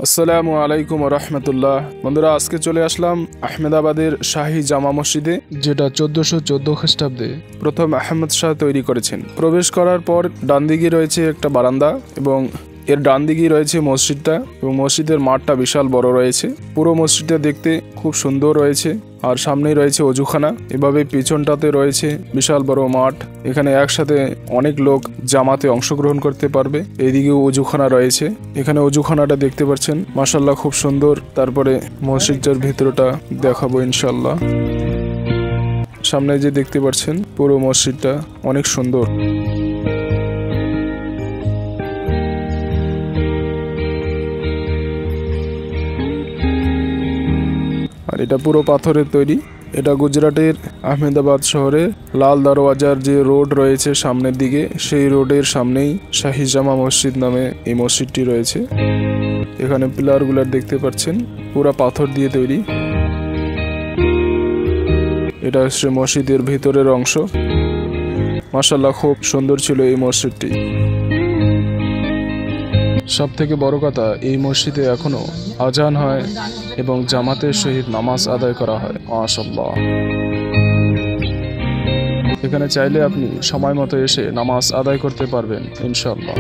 আসসালামু আলাইকুম রহমতুল্লাহ। বন্ধুরা, আজকে চলে আসলাম আহমেদাবাদের শাহী জামা মসজিদে, যেটা 1414 খ্রিস্টাব্দে প্রথম আহমদ শাহ তৈরি করেছেন। প্রবেশ করার পর ডান দিকে রয়েছে একটা বারান্দা এবং এর ডান দিকেই রয়েছে মসজিদটা, এবং মসজিদের মাঠটা বিশাল বড় রয়েছে। পুরো মসজিদটা দেখতে খুব সুন্দর রয়েছে, আর সামনেই রয়েছে অজুখানা। এভাবে পিছনটাতে রয়েছে বিশাল বড় মাঠ। এখানে একসাথে অনেক লোক জামাতে অংশগ্রহণ করতে পারবে। এইদিকেও অজুখানা রয়েছে, এখানে অজুখানাটা দেখতে পাচ্ছেন, মাশাআল্লাহ খুব সুন্দর। তারপরে মসজিদটার ভিতরটা দেখাবো ইনশাআল্লাহ। সামনে যে দেখতে পাচ্ছেন পুরো মসজিদটা অনেক সুন্দর। আর এটা পুরো পাথরের তৈরি। এটা গুজরাটের আহমেদাবাদ শহরে লাল দরওয়াজার যে রোড রয়েছে সামনের দিকে, সেই রোডের সামনেই শাহী জামা মসজিদ নামে এই মসজিদটি রয়েছে। এখানে পিলারগুলো দেখতে পাচ্ছেন পুরো পাথর দিয়ে তৈরি। এটা হচ্ছে মসজিদের ভিতরের অংশ। মাশাআল্লাহ খুব সুন্দর ছিল এই মসজিদটি। সব থেকে বড় কথা, এই মসজিদে এখনো আজান হয় এবং জামাতের সহিত নামাজ আদায় করা হয়। মাশাআল্লাহ, এখানে চাইলে আপনি সময় মতো এসে নামাজ আদায় করতে পারবেন ইনশাআল্লাহ।